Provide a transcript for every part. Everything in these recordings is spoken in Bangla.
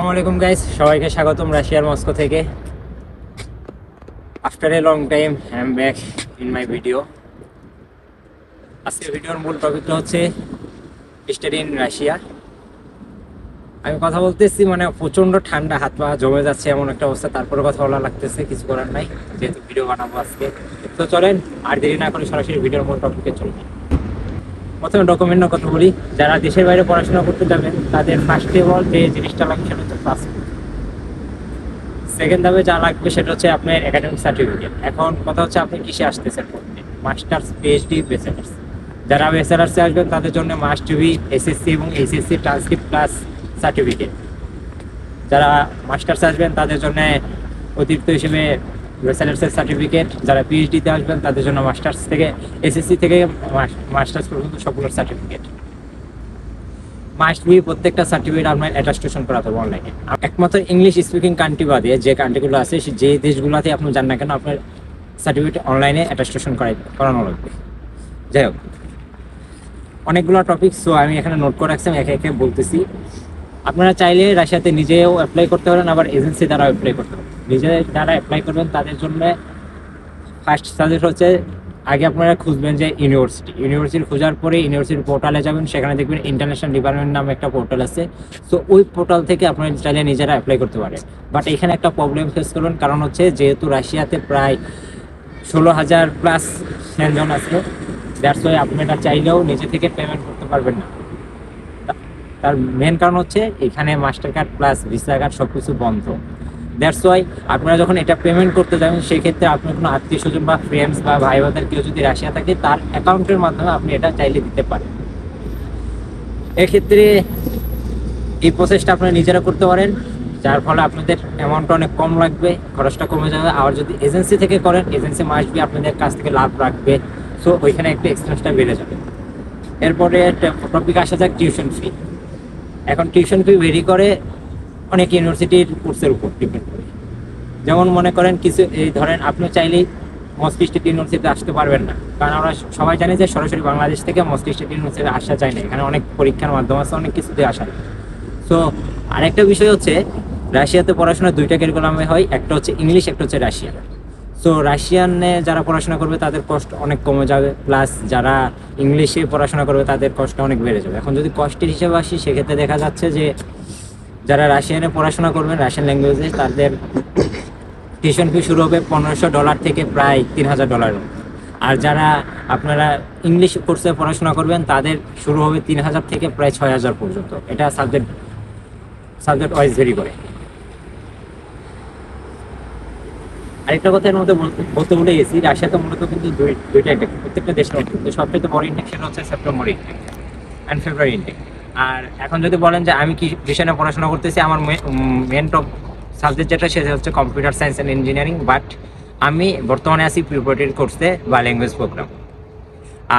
আসসালামু আলাইকুম গাইস, সবাইকে স্বাগতম রাশিয়ার মস্কো থেকে। After a long time I am back in my video. আজকের ভিডিওর মূল টপিকটা হচ্ছে স্টাডি ইন রাশিয়া। আমি কথা বলতেছি মানে প্রচণ্ড ঠান্ডা, হাত পা জমে যাচ্ছে এমন একটা অবস্থা, তারপরে কথা বলা লাগতেছে, কিছু করার নাই যেহেতু ভিডিও বানাবো আজকে। তো চলেন আর দেরি না করে সরাসরি ভিডিওর মূল টপিকে চলুন। প্রথমে ডকুমেন্টের কথা বলি। যারা দেশের বাইরে পড়াশোনা করতে যাবেন তাদের ফার্স্ট অফ অল যে জিনিসটা লাগবে সেটা হচ্ছে পাসপোর্ট। সেকেন্ড ধাপে যা লাগবে সেটা হচ্ছে আপনার একাডেমিক সার্টিফিকেট। এখন কথা হচ্ছে আপনি কিসে আসতেছেন পড়তে, মাস্টার্স, পিএইচডি, ব্যাচেলার্স। যারা ব্যাচেলার্সে আসবেন তাদের জন্য মাস্ট বি এসএসসি এবং এইচএসসি ট্রান্সক্রিপ্ট প্লাস সার্টিফিকেট। যারা মাস্টার্স আসবেন তাদের জন্য অতিরিক্ত হিসেবে ব্যাচেলার্সের সার্টিফিকেট। যারা পিএইচডিতে আসবেন তাদের জন্য মাস্টার্স থেকে এসএসসি থেকে মাস্টার্স পর্যন্ত সবগুলোর সার্টিফিকেট মাস্ট বি। প্রত্যেকটা সার্টিফিকেট আপনার অ্যাটাস্টেশন করাতে হবে অনলাইনে। একমাত্র ইংলিশ স্পিকিং কান্ট্রি বাদে যে কান্ট্রিগুলো আছে, যে দেশগুলোতে আপনি যান না কেন, আপনার সার্টিফিকেট অনলাইনে অ্যাটাস্টেশন করানো লাগবে। যাই হোক, অনেকগুলো টপিক, সো আমি এখানে নোট করে রাখছি, আমি একে একে বলতেছি। আপনারা চাইলে রাশিয়াতে নিজেও অ্যাপ্লাই করতে পারেন, আবার এজেন্সি দ্বারাও অ্যাপ্লাই করতে পারেন। নিজে যারা অ্যাপ্লাই করবেন তাদের জন্য ফার্স্ট সাজেস্ট হচ্ছে আগে আপনারা খুঁজবেন যে ইউনিভার্সিটি খোঁজার পরে ইউনিভার্সিটির পোর্টালে যাবেন, সেখানে দেখবেন ইন্টারন্যাশনাল ডিপার্টমেন্ট নামে একটা পোর্টাল আছে। সো ওই পোর্টাল থেকে আপনারা চাইলে নিজেরা অ্যাপ্লাই করতে পারেন। বাট এখানে একটা প্রবলেম ফেস করবেন, কারণ হচ্ছে যেহেতু রাশিয়াতে প্রায় 16,000 প্লাস সেনজন আছে, দ্যাটস ওয়াই আপনারা চাইলেও নিজে থেকে পেমেন্ট করতে পারবেন না। তার মেন কারণ হচ্ছে এখানে master card plus visa card সব কিছু বন্ধ। দ্যাটস ওয়াই আপনারা যখন এটা পেমেন্ট করতে যাবেন, সেক্ষেত্রে আপনার কোনো আত্মীয় স্বজন বা ফ্রেন্ডস বা ভাই বোনের কেউ যদি রাশিয়া থাকে, তার অ্যাকাউন্টের মাধ্যমে আপনি এটা চাইলে দিতে পারেন। এক্ষেত্রে এই প্রসেসটা আপনারা নিজেরা করতে পারেন, যার ফলে আপনাদের অ্যামাউন্টটা অনেক কম লাগবে, খরচটা কমে যাবে। আর যদি এজেন্সি থেকে করেন, এজেন্সি মাস্ট বি আপনাদের কাছ থেকে লাভ রাখবে, সো ওইখানে একটা এক্সপেন্সটা বেড়ে যাবে। এরপরে টপিক আসা যাক টিউশন ফি। এখন টিউশন ফি ভেরি করে অনেক ইউনিভার্সিটির কোর্সের উপর ডিপেন্ড করে। যেমন মনে করেন কিছু, এই ধরেন আপনি চাইলেই মস্কো স্টেট ইউনিভার্সিটিতে আসতে পারবেন না, কারণ আমরা সবাই জানি যে সরাসরি বাংলাদেশ থেকে মস্কো স্টেট ইউনিভার্সিটিতে আসা যায় না, এখানে অনেক পরীক্ষার মাধ্যম আছে, অনেক কিছুতে আসা যায়। সো আরেকটা বিষয় হচ্ছে রাশিয়াতে পড়াশোনা দুইটা কারিকুলামে হয়, একটা হচ্ছে ইংলিশ, একটা হচ্ছে রাশিয়ান। সো রাশিয়ানে যারা পড়াশোনা করবে তাদের কষ্ট অনেক কমে যাবে, প্লাস যারা ইংলিশে পড়াশোনা করবে তাদের কষ্ট অনেক বেড়ে যাবে। এখন যদি কষ্টের হিসেবে আসি, সেক্ষেত্রে দেখা যাচ্ছে যে যারা রাশিয়ানে পড়াশোনা করবেন রাশিয়ান ল্যাঙ্গুয়েজে, তাদের টিউশন ফি শুরু হবে $1,500 থেকে প্রায় $3,000। আর যারা আপনারা ইংলিশ কোর্সে পড়াশোনা করবেন তাদের শুরু হবে 3,000 থেকে প্রায় 6,000 পর্যন্ত। এটা সাবজেক্ট ওয়াইজ ভেরি করে। আরেকটা কথা এর মধ্যে বলতে ভুলে গেছি, রাশিয়াতে মূলত কিন্তু দুইটা ইনটেক, প্রত্যেকটা দেশের মধ্যে সবচেয়ে বড় ইনটেক সেটা হচ্ছে September intake and February intake. আর এখন যদি বলেন যে আমি কি বিষয় নিয়ে পড়াশোনা করতেছি, আমার মেন সাবজেক্ট যেটা সেটা হচ্ছে computer science and engineering, but আমি বর্তমানে আছি প্রিপারেটরি কোর্সে বা ল্যাঙ্গুয়েজ প্রোগ্রাম।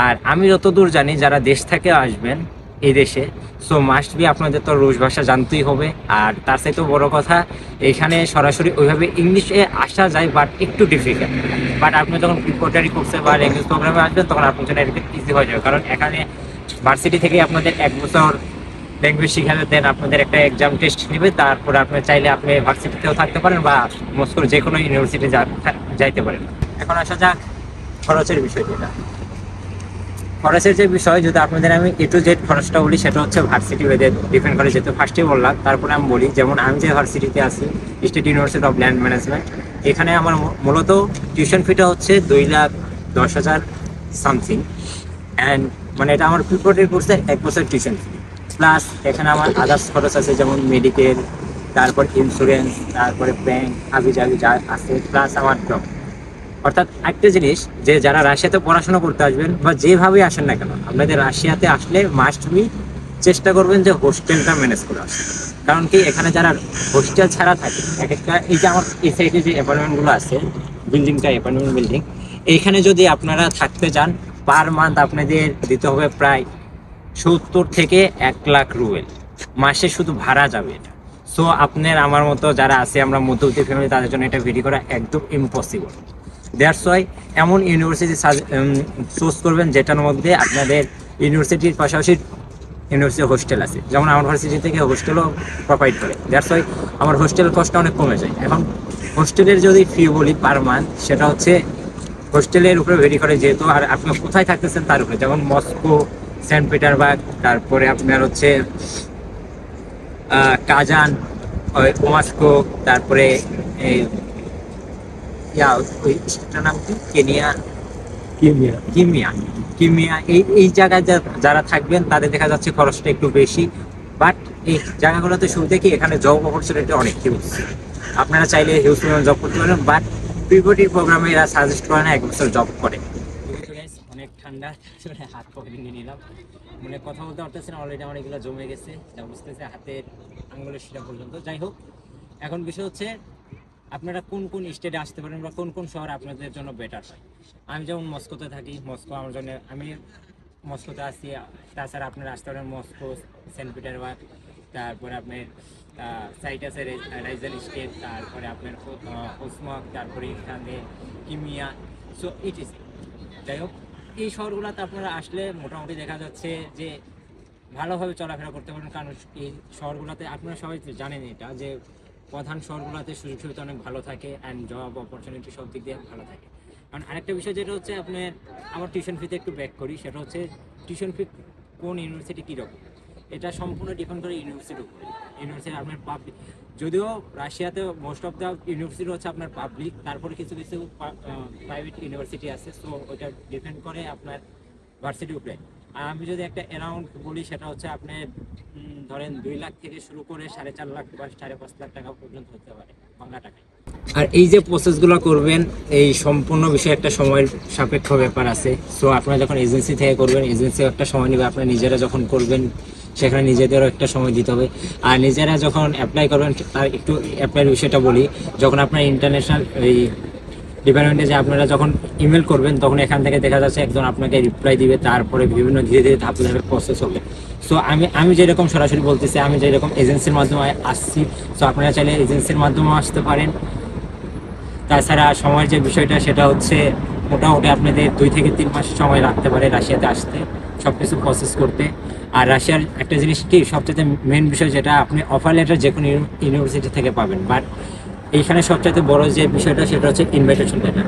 আর আমি যতদূর জানি যারা দেশ থেকে আসবেন এই দেশে, সো মাস্ট বি আপনাদের তো রুশ ভাষা জানতেই হবে। আর তার চাইতেও বড় কথা, এখানে সরাসরি ওইভাবে ইংলিশে আসা যায়, বাট একটু ডিফিকাল্ট। বাট আপনি যখন প্রিপারেটরি কোর্সে বা ল্যাঙ্গুয়েজ প্রোগ্রামে আসবেন, তখন আপনার জন্য এটা ইজি হয়ে যাবে, কারণ এখানে ভার্সিটি থেকে আপনাদের 1 বছর ল্যাঙ্গুয়েজ শিখাবে, দেন আপনাদের একটা এক্সাম টেস্ট নেবে, তারপরে আপনি চাইলে আপনি ভার্সিটিতেও থাকতে পারেন বা মস্কোর যে কোনো ইউনিভার্সিটি যাইতে পারেন। এখন আসা যাক খরচের বিষয়টা। খরচের যে বিষয়, যদি আপনাদের আমি A to Z খরচটা বলি, সেটা হচ্ছে ভার্সিটি ওদের ডিপেন্ড করে, যেহেতু ফার্স্টে বললাম। তারপরে আমি বলি, যেমন আমি যে ভার্সিটিতে আছি, state university of land management, এখানে আমার মূলত টিউশন ফিটা হচ্ছে 2,10,000 সামথিং। অ্যান্ড মানে এটা আমার প্রিপারেটরি কোর্সে 1 বছর টিউশন ফি, প্লাস এখানে আমার আদার্স খরচ আছে, যেমন মেডিকেল, তারপর ইন্স্যুরেন্স, তারপরে ব্যাংক হাবিজাবি যা আছে, প্লাস আমার জব। অর্থাৎ একটা জিনিস, যে যারা রাশিয়াতে পড়াশোনা করতে আসবেন বা যেভাবে আসেন না কেন, আপনাদের রাশিয়াতে আসলে মাস্ট বি চেষ্টা করবেন যে হোস্টেলটা ম্যানেজ করে আসেন। কারণ কি, এখানে যারা হোস্টেল ছাড়া থাকে, এক একটা, এই যে আমার এই সাইডে যে অ্যাপার্টমেন্টগুলো আছে, বিল্ডিংটা অ্যাপার্টমেন্ট বিল্ডিং, এইখানে যদি আপনারা থাকতে যান, পার মান্থ আপনাদের দিতে হবে প্রায় 70 থেকে 1 লাখ রুবেল মাসে, শুধু ভাড়া যাবে এটা। সো আপনার আমার মতো যারা আছে, আমরা মধ্যবিত্ত ফ্যামিলি, তাদের জন্য এটা ভিডিও করা একদম ইম্পসিবল। দ্যাটস ওয়াই এমন ইউনিভার্সিটি চুজ করবেন যেটার মধ্যে আপনাদের ইউনিভার্সিটির পাশাপাশি ইউনিভার্সিটি হোস্টেল আছে, যেমন আমার ভার্সিটি থেকে হোস্টেলও প্রোভাইড করে। দ্যাটস ওয়াই আমার হোস্টেল কস্টটা অনেক কমে যায়। এখন হোস্টেলের যদি ফি বলি পার মান্থ, সেটা হচ্ছে হোস্টেলের উপরে ভেরি করে যেহেতু, আর আপনি কোথায় থাকতেছেন তার উপরে, যেমন মস্কো, সেন্ট পিটারবার্গ, তারপরে আপনার হচ্ছে কাজান, ওমাস্কো, তারপরে এই ওই স্টেটটার নাম কি, কেনিয়া, কিমিয়া কিমিয়া এই জায়গায় যারা থাকবেন তাদের দেখা যাচ্ছে খরচটা একটু বেশি। বাট এই জায়গাগুলোতে শুরুতে কি এখানে জব অপরচুনিটি অনেক হিউজ, আপনারা চাইলে হিউজ পরিমাণ জব করতে পারেন। বাট পিভটি প্রোগ্রামে এরা সাজেস্ট করে না 1 বছর জব করে। অনেক ঠান্ডা, হাত পকেটে নিয়ে নিলাম, মানে কথা বলতে পারতেছি না, অলরেডি আমার এগুলো জমে গেছে, যা বুঝতেছে হাতের আঙ্গুলের সেটা পর্যন্ত। যাই হোক, এখন বিষয় হচ্ছে আপনারা কোন কোন স্টেটে আসতে পারেন বা কোন কোন শহর আপনাদের জন্য বেটার হয়। আমি যেমন মস্কোতে থাকি, মস্কো আমার জন্য, আমি মস্কোতে আসি। তাছাড়া আপনারা আসতে পারেন মস্কো, সেন্ট পিটারবার্গ, তারপরে আপনার সাইটাসে রাইজেল স্টেট, তারপরে আপনার ওসমক, তারপরে এখানে কিমিয়া, সো ইট ইস। যাই হোক, এই শহরগুলোতে আপনারা আসলে মোটামুটি দেখা যাচ্ছে যে ভালোভাবে চলাফেরা করতে পারেন, কারণ এই শহরগুলোতে আপনারা সবাই জানেন এটা, যে প্রধান শহরগুলোতে সুযোগ সুবিধা অনেক ভালো থাকে অ্যান্ড জব অপরচুনিটি সব দিক দিয়ে ভালো থাকে। কারণ আরেকটা বিষয় যেটা হচ্ছে আপনার, আমার টিউশন ফিতে একটু ব্যাক করি, সেটা হচ্ছে টিউশন ফি কোন ইউনিভার্সিটি কীরকম, এটা সম্পূর্ণ ডিপেন্ড করে ইউনিভার্সিটির উপরে। ইউনিভার্সিটি আপনার পাবলিক, যদিও রাশিয়াতে মোস্ট অফ দ্য ইউনিভার্সিটি হচ্ছে আপনার পাবলিক, তারপরে কিছু কিছু প্রাইভেট ইউনিভার্সিটি আছে, সো ওইটা ডিপেন্ড করে আপনার ভার্সিটির উপরে। আর আমি যদি একটা অ্যারাউন্ড বলি, সেটা হচ্ছে আপনি ধরেন 2 লাখ থেকে শুরু করে 4.5 লাখ বা 5.5 লাখ টাকা পর্যন্ত হতে পারে বাংলা টাকায়। আর এই যে প্রসেসগুলো করবেন, এই সম্পূর্ণ বিষয়ে একটা সময়ের সাপেক্ষ ব্যাপার আছে। সো আপনারা যখন এজেন্সি থেকে করবেন, এজেন্সিও একটা সময় নেবে, আপনারা নিজেরা যখন করবেন সেখানে নিজেদেরও একটা সময় দিতে হবে। আর নিজেরা যখন অ্যাপ্লাই করবেন, তার একটু অ্যাপ্লাইয়ের বিষয়টা বলি, যখন আপনার ইন্টারন্যাশনাল এই ডিপার্টমেন্টে যে আপনারা যখন ইমেল করবেন, তখন এখান থেকে দেখা যাচ্ছে একজন আপনাকে রিপ্লাই দিবে, তারপরে বিভিন্ন ধীরে ধীরে ধাপে ধাপে প্রসেস হবে। সো আমি যেরকম সরাসরি বলতেছি, আমি যেরকম এজেন্সির মাধ্যমে আসছি, সো আপনারা চাইলে এজেন্সির মাধ্যমেও আসতে পারেন। তাছাড়া সময়ের যে বিষয়টা, সেটা হচ্ছে মোটামুটি আপনাদের 2 থেকে 3 মাস সময় লাগতে পারে রাশিয়াতে আসতে, সব কিছু প্রসেস করতে। আর রাশিয়ার একটা জিনিস কি, সবচেয়ে মেন বিষয় যেটা, আপনি অফার লেটার যে কোনো ইউনিভার্সিটি থেকে পাবেন, বাট এইখানে সবচেয়ে বড় যে বিষয়টা, সেটা হচ্ছে ইনভাইটেশন লেটার।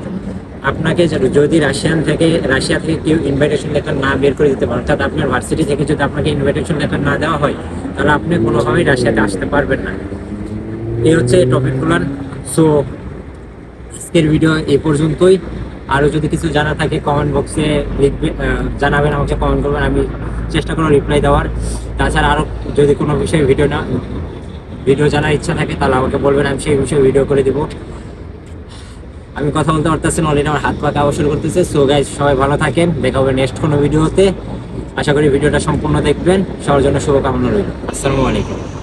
আপনাকে যদি রাশিয়া থেকে কেউ ইনভাইটেশন লেটার না বের করে দিতে পারেন, অর্থাৎ আপনার ভার্সিটি থেকে যদি আপনাকে ইনভাইটেশন লেটার না দেওয়া হয়, তাহলে আপনি কোনোভাবেই রাশিয়াতে আসতে পারবেন না। এই হচ্ছে টপিকগুলো। সো আজকের ভিডিও এই পর্যন্তই। আরও যদি কিছু জানা থাকে কমেন্ট বক্সে লিখবে, জানাবেন, আমাকে কমেন্ট করবেন, আমি চেষ্টা করব রিপ্লাই দেওয়ার। তাছাড়া আরও যদি কোনো বিষয়ে ভিডিও জানার ইচ্ছা থাকে, তাহলে আমাকে বলবেন, আমি সেই বিষয়ে ভিডিও করে দেবো। আমি কথা বলতে পারতেছি না, অলরেডি আমার হাত পা কাঁপা শুরু করতেছে। সো গাইজ, সবাই ভালো থাকেন, দেখা হবে নেক্সট কোনো ভিডিওতে। আশা করি ভিডিওটা সম্পূর্ণ দেখবেন। সবার জন্য শুভকামনা রইল। আসসালামু আলাইকুম।